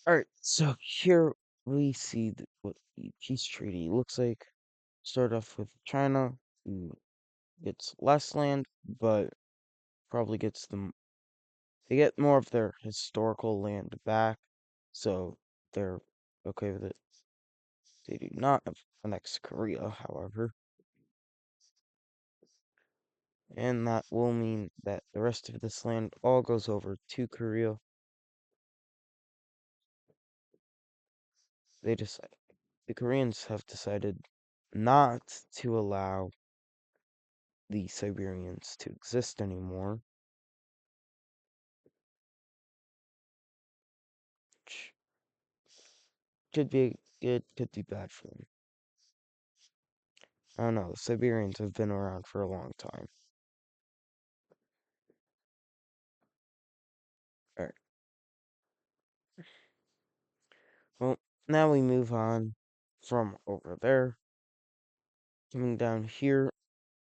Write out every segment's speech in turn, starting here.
Alright, so here we see what the peace treaty looks like. Start off with China, who gets less land, but probably gets them. They get more of their historical land back, so they're okay with it. They do not annex Korea, however, and that will mean that the rest of this land all goes over to Korea. They decide the Koreans have decided not to allow the Siberians to exist anymore, which could be good, could be bad for them. I don't know. The Siberians have been around for a long time. Alright. Well, now we move on from over there. Coming down here,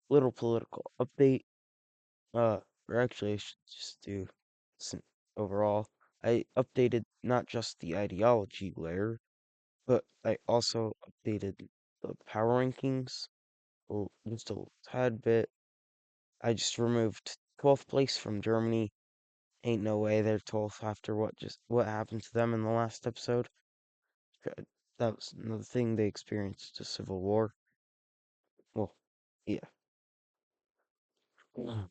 little political update. Or actually, I should just do overall. I updated not just the ideology layer, but I also updated the power rankings just a tad bit. I just removed 12th place from Germany. Ain't no way they're 12th after what happened to them in the last episode. That was another thing, they experienced a civil war. Well, yeah. Mm.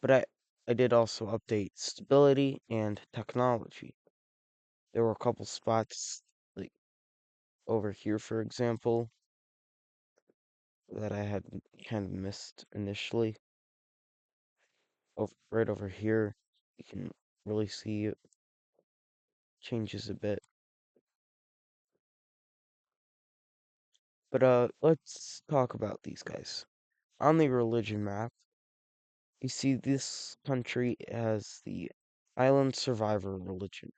But I did also update stability and technology. There were a couple spots, like over here, for example, that I had kind of missed initially. Right over here, you can really see it changes a bit. But let's talk about these guys. On the religion map, you see this country has the island survivor religion.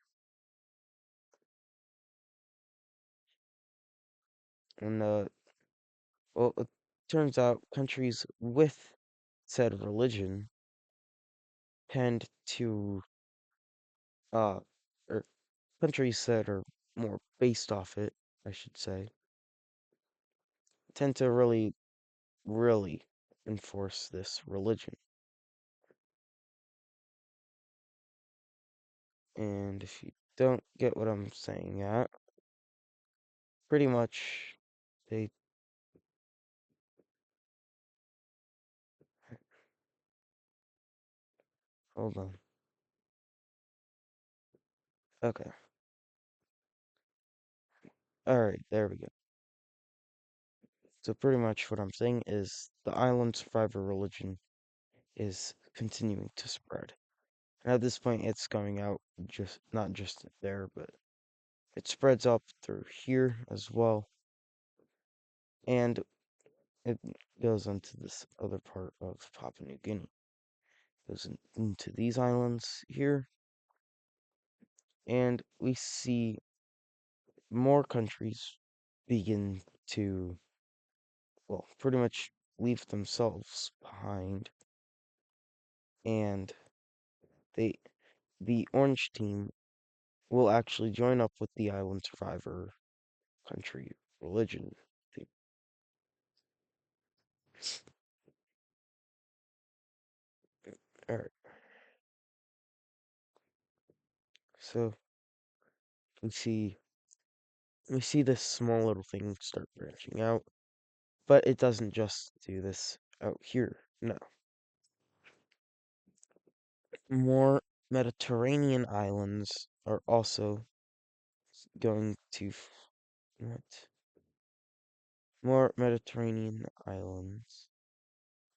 And well, it turns out countries with said religion tend to uh or countries that are more based off it, I should say, tend to really enforce this religion. And if you don't get what I'm saying yet, pretty much they hold on. Okay. Alright, there we go. So pretty much what I'm saying is the island survivor religion is continuing to spread. And at this point it's going out just not just there, but it spreads up through here as well. And it goes into this other part of Papua New Guinea. Goes into these islands here. And we see more countries begin to, well, pretty much leave themselves behind. And they, the orange team will actually join up with the island survivor country religion team. Alright, so we see we see this small little thing start branching out, but it doesn't just do this out here. No. More Mediterranean islands are also going to what? More Mediterranean islands.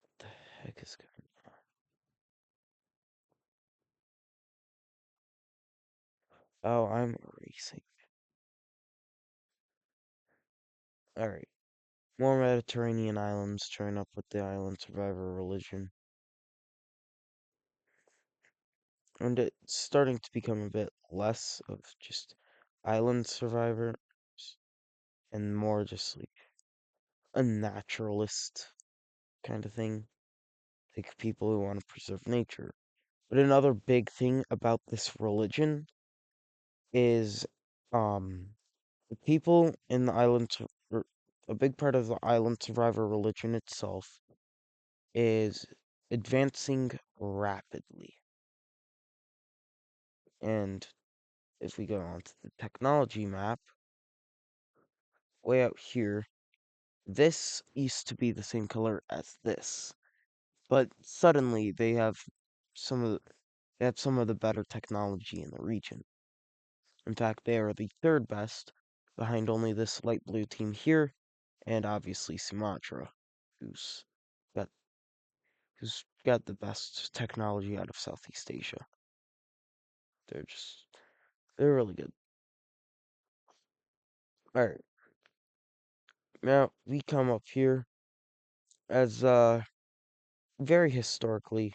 What the heck is going on? Oh, I'm erasing. Alright. More Mediterranean islands join up with the island survivor religion. And it's starting to become a bit less of just island survivors and more just like a naturalist kind of thing. Like people who want to preserve nature. But another big thing about this religion is the people in the island, or a big part of the island survivor religion itself, is advancing rapidly. And if we go on to the technology map, way out here, this used to be the same color as this, but suddenly some of they have some of the better technology in the region. In fact, they are the third best, behind only this light blue team here, and obviously Sumatra, who's got who's got the best technology out of Southeast Asia. They're just they're really good. Alright, now we come up here as very historically,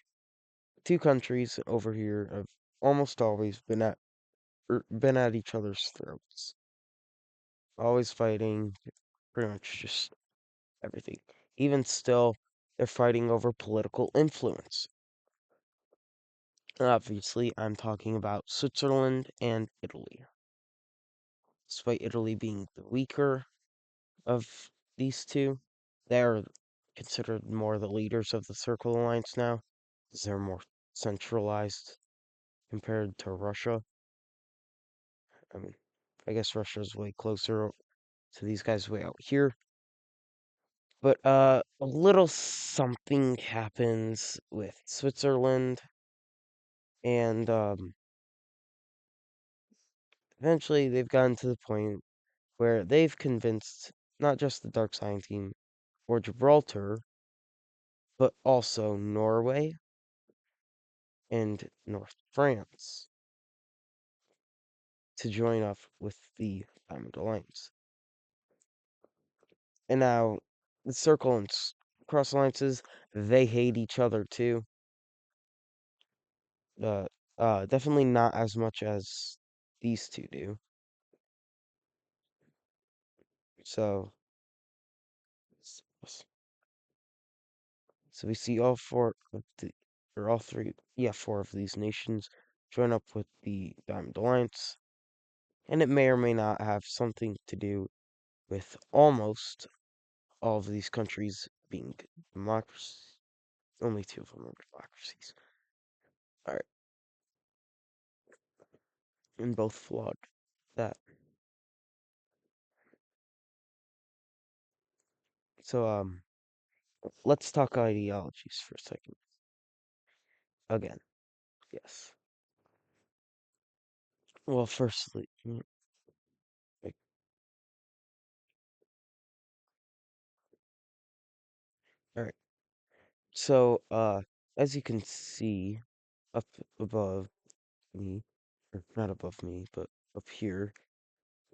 two countries over here have almost always been at each other's throats. Always fighting, pretty much just everything. Even still, they're fighting over political influence. Obviously, I'm talking about Switzerland and Italy. Despite Italy being the weaker of these two, they're considered more the leaders of the Circle Alliance now, because they're more centralized compared to Russia. I mean, I guess Russia's way closer to these guys way out here. But a little something happens with Switzerland, and eventually they've gotten to the point where they've convinced not just the Dark Sign team or Gibraltar, but also Norway and North France to join up with the Diamond Alliance. And now the Circle and Cross Alliances, they hate each other too. Uh, definitely not as much as these two do. So, so we see all four of the, or all three, yeah, four of these nations join up with the Diamond Alliance, and it may or may not have something to do with almost all of these countries being democracies. Only two of them are democracies. All right, and both flawed. That so let's talk ideologies for a second. Again, yes. Well, firstly, like, all right. So, as you can see up above me, or not above me, but up here,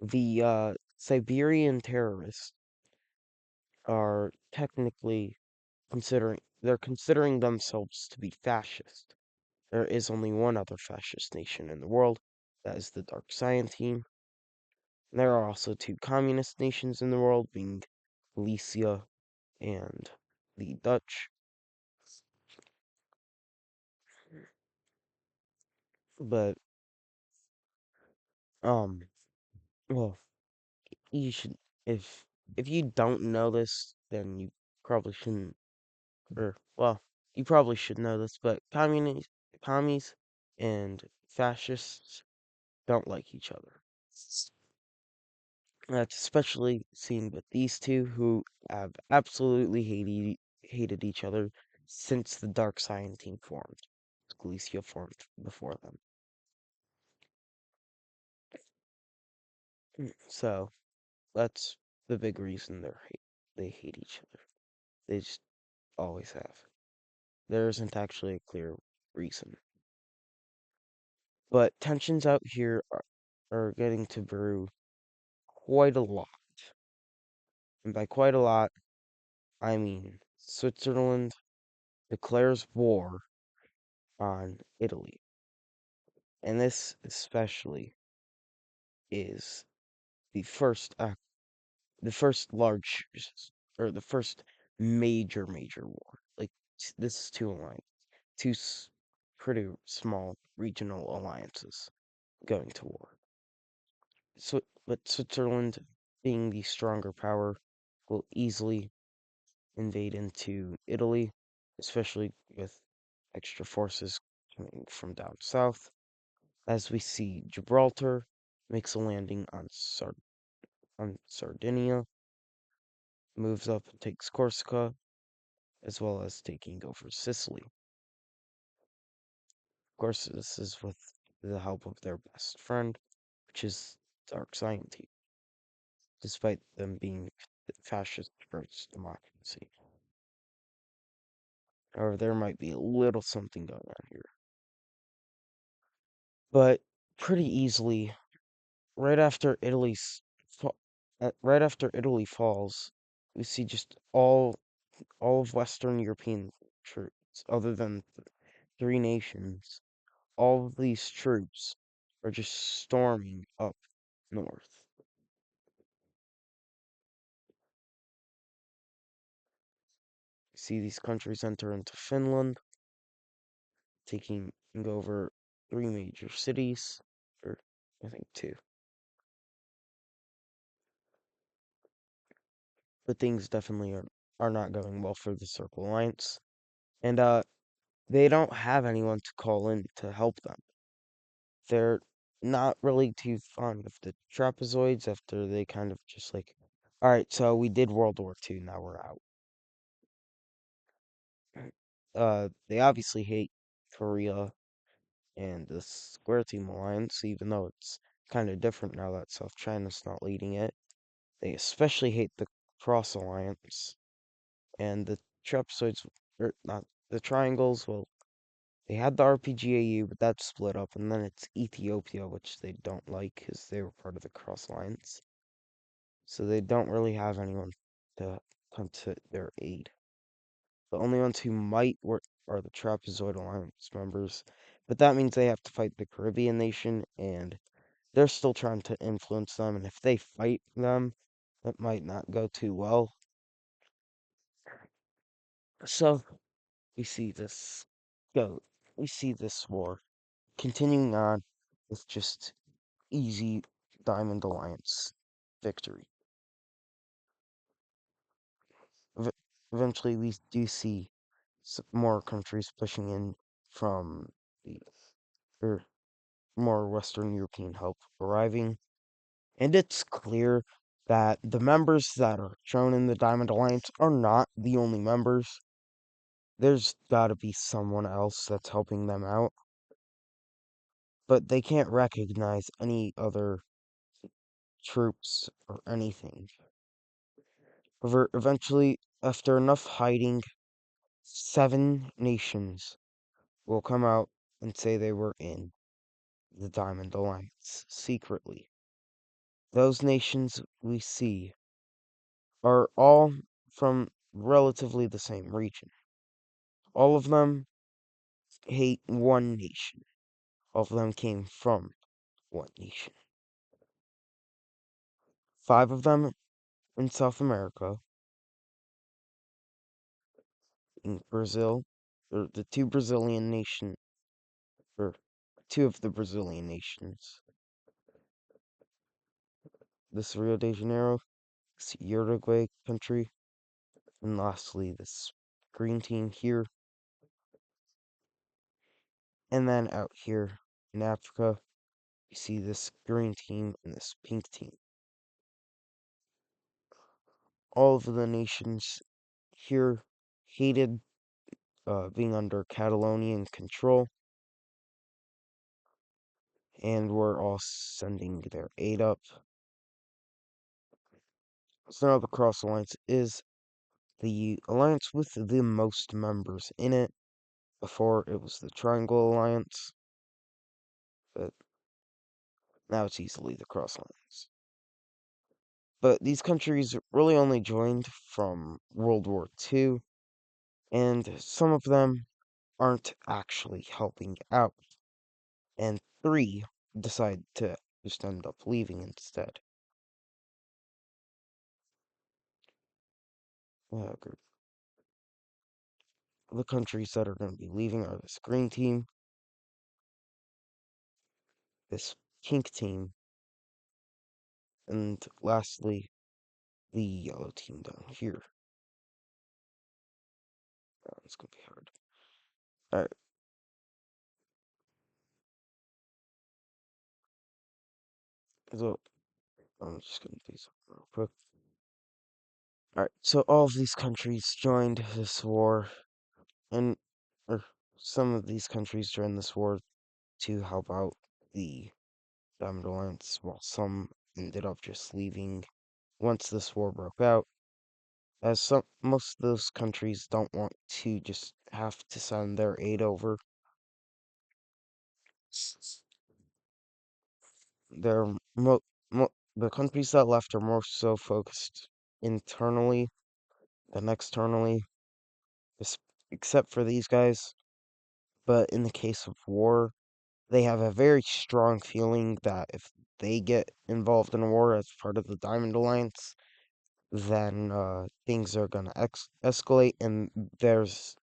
the Siberian terrorists are technically they're considering themselves to be fascist. There is only one other fascist nation in the world, that is the Dark Science team. There are also two communist nations in the world, being Galicia and the Dutch. But um, well, you should if if you don't know this, then you probably shouldn't. Or well, you probably should know this, but commies and fascists don't like each other. That's especially seen with these two, who have absolutely hated each other since the Dark Science team formed. Galicia formed before them. So that's the big reason they hate each other. They just always have. There isn't actually a clear reason. But tensions out here are getting to brew quite a lot. And by quite a lot, I mean Switzerland declares war on Italy. And this especially is the first the first large or the first major war. Like this is two pretty small regional alliances going to war. but Switzerland, being the stronger power, will easily invade into Italy, especially with extra forces coming from down south. As we see, Gibraltar makes a landing on Sardinia, moves up and takes Corsica, as well as taking over Sicily. Of course, this is with the help of their best friend, which is Dark Scientine, despite them being fascist versus democracy. Or there might be a little something going on here. But pretty easily, right after right after Italy falls, we see just all of Western European troops, other than three nations, all of these troops are just storming up north. See these countries enter into Finland, taking over three major cities, or I think two. But things definitely are not going well for the Circle Alliance. And they don't have anyone to call in to help them. They're not really too fond of the trapezoids after they kind of just like, all right, so we did World War II, now we're out. They obviously hate Korea and the Square Team Alliance, even though it's kind of different now that South China's not leading it. They especially hate the Cross Alliance and the trapezoids, or not the triangles. Well, they had the RPGAU, but that's split up, and then it's Ethiopia, which they don't like because they were part of the Cross Alliance. So they don't really have anyone to come to their aid. The only ones who might work are the Trapezoid Alliance members, but that means they have to fight the Caribbean nation, and they're still trying to influence them, and if they fight them, that might not go too well. So we see this go. We see this war continuing on with just easy Diamond Alliance victory. Ev- Eventually, we do see more countries pushing in from the or more Western European help arriving, and it's clear that the members that are shown in the Diamond Alliance are not the only members. There's got to be someone else that's helping them out, but they can't recognize any other troops or anything. However, eventually, after enough hiding, 7 nations will come out and say they were in the Diamond Alliance secretly. Those nations we see are all from relatively the same region. All of them hate one nation. All of them came from one nation. 5 of them in South America, in Brazil, or the two Brazilian nation, or two of the Brazilian nations. This Rio de Janeiro, this Uruguay country, and lastly this green team here. And then out here in Africa, you see this green team and this pink team. All of the nations here hated being under Catalonian control, and were all sending their aid up. So now the Cross Alliance is the alliance with the most members in it. Before it was the Triangle Alliance, but now it's easily the Cross Alliance. But these countries really only joined from World War II, and some of them aren't actually helping out, and 3 decide to just end up leaving instead. Okay. The countries that are going to be leaving are this green team, this pink team, And lastly, the yellow team down here. It's gonna be hard. Alright, so I'm just gonna do something real quick. Alright, so all of these countries joined this war, and or some of these countries joined this war to help out the Diamond Alliance, while some ended up just leaving once this war broke out, as most of those countries don't want to just have to send their aid over. They're the countries that left are more so focused internally than externally, es- except for these guys. But in the case of war, they have a very strong feeling that if they get involved in a war as part of the Diamond Alliance, then things are gonna escalate, and there's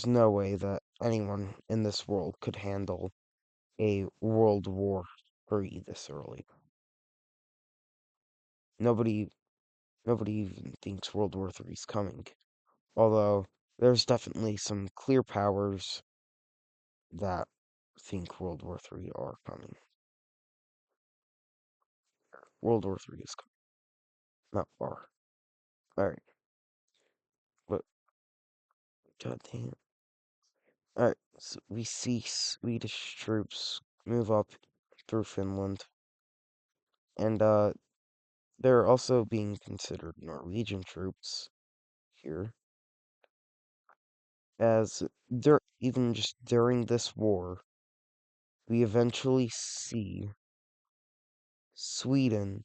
no way that anyone in this world could handle a World War III this early. Nobody nobody even thinks World War III is coming. Although there's definitely some clear powers that think World War III are coming. World War III is coming, not are. Alright, but god damn it. Alright, so we see Swedish troops move up through Finland, and they're also being considered Norwegian troops here, as even just during this war, we eventually see Sweden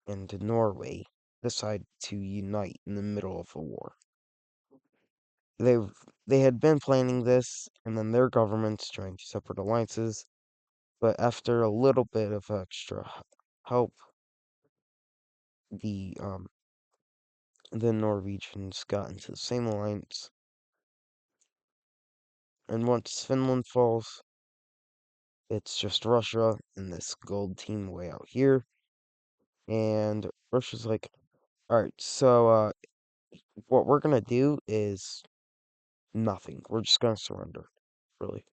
and Norway decide to unite in the middle of a war. They had been planning this, and then their governments joined separate alliances, but after a little bit of extra help, the um the Norwegians got into the same alliance, and once Finland falls, it's just Russia and this gold team way out here, and Russia's like, all right, so what we're gonna do is nothing. We're just gonna surrender. Really,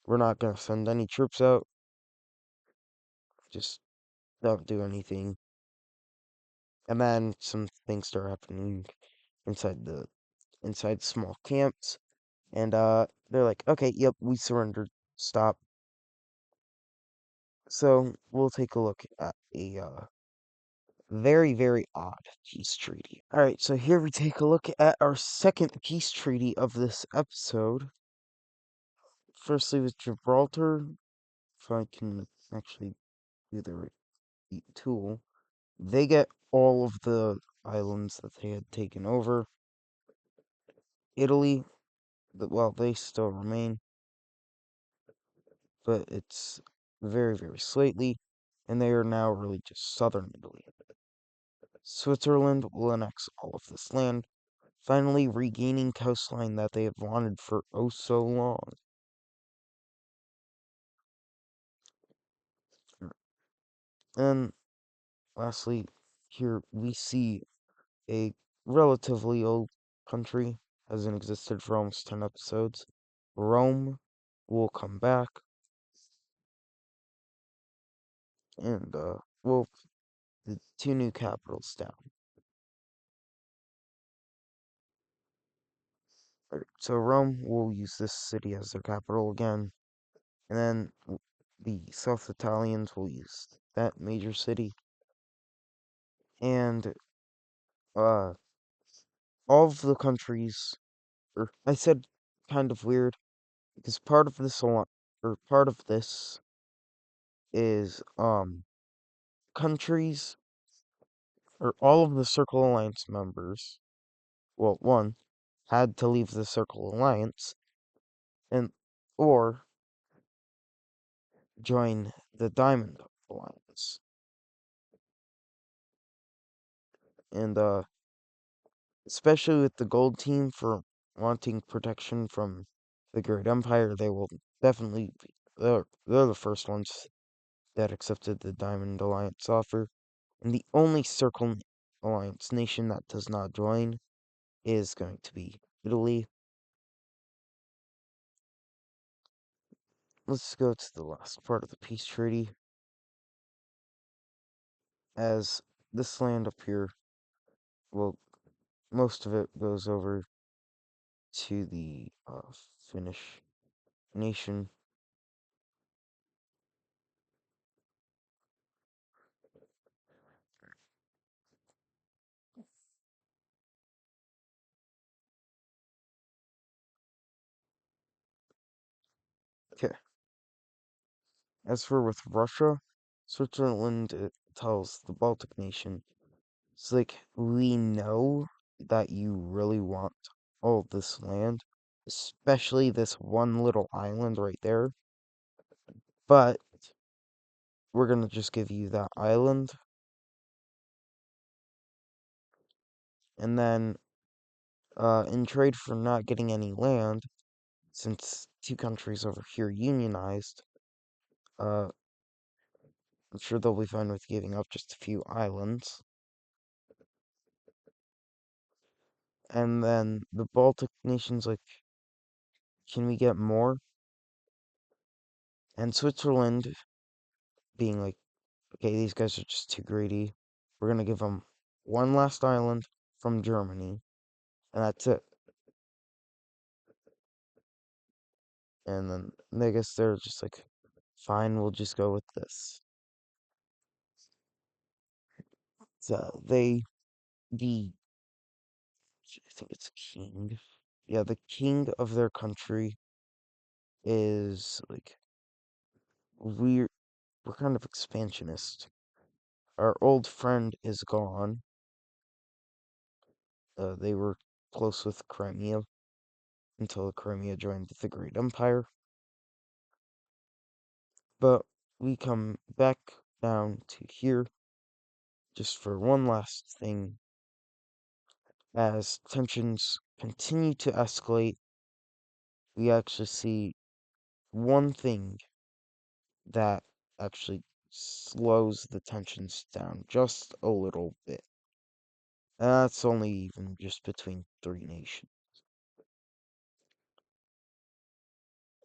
we're not gonna send any troops out. Just don't do anything. And then some things start happening inside small camps, and they're like, okay, yep, we surrendered. Stop. So we'll take a look at a very, very odd peace treaty. All right, so here we take a look at our second peace treaty of this episode. Firstly, with Gibraltar, if I can actually do the right tool, they get all of the islands that they had taken over. Italy, well, they still remain, but it's very, very slightly, and they are now really just southern Italy. Switzerland will annex all of this land, finally regaining coastline that they have wanted for oh so long. And lastly, here we see a relatively old country, hasn't existed for almost 10 episodes. Rome will come back, and we'll the two new capitals down. Alright, so Rome will use this city as their capital again, and then the South Italians will use that major city, and uh, all of the countries, or I said kind of weird, because part of this is countries, or all of the Circle Alliance members, well, one, had to leave the Circle Alliance, and or join the Diamond Alliance. And especially with the gold team for wanting protection from the Great Empire, they will definitely they're the first ones that accepted the Diamond Alliance offer, and the only Circle Alliance nation that does not join is going to be Italy. Let's go to the last part of the peace treaty, as this land up here, well, most of it goes over to the Finnish nation. Okay. As for with Russia, Switzerland tells the Baltic nation, it's like, we know that you really want all this land, especially this one little island right there, but we're gonna just give you that island, and then in trade for not getting any land, since two countries over here unionized, I'm sure they'll be fine with giving up just a few islands. And then the Baltic nations like, can we get more? And Switzerland being like, okay, these guys are just too greedy. We're gonna give them one last island from Germany, and that's it. And then I guess they're just like, fine, we'll just go with this. So the, I think it's king. Yeah, the king of their country is like, we're kind of expansionist. Our old friend is gone. They were close with Crimea until Crimea joined the Great Empire. But we come back down to here just for one last thing. As tensions continue to escalate, we actually see one thing that actually slows the tensions down just a little bit. And that's only even just between three nations.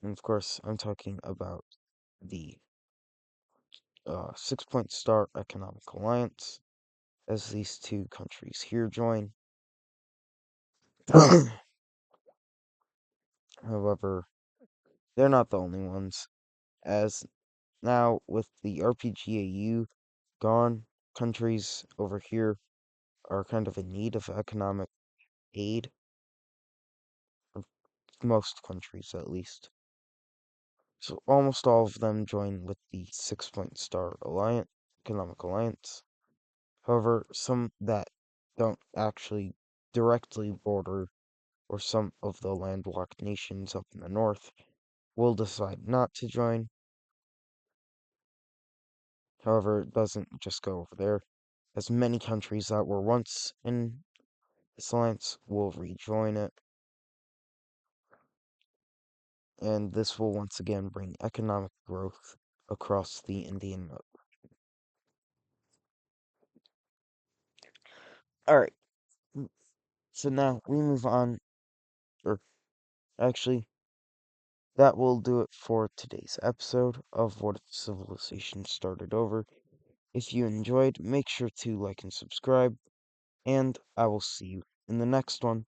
And of course, I'm talking about the 6-point star economic alliance, as these two countries here join. However, they're not the only ones, as now with the RPGAU gone, countries over here are kind of in need of economic aid, or most countries at least. So almost all of them join with the 6-point star alliance, economic alliance. However, some that don't actually directly border, or some of the landlocked nations up in the north, will decide not to join. However, it doesn't just go over there, as many countries that were once in this alliance will rejoin it, and this will once again bring economic growth across the Indian Ocean. Alright, so now we move on, or actually, that will do it for today's episode of What If Civilization Started Over. If you enjoyed, make sure to like and subscribe, and I will see you in the next one.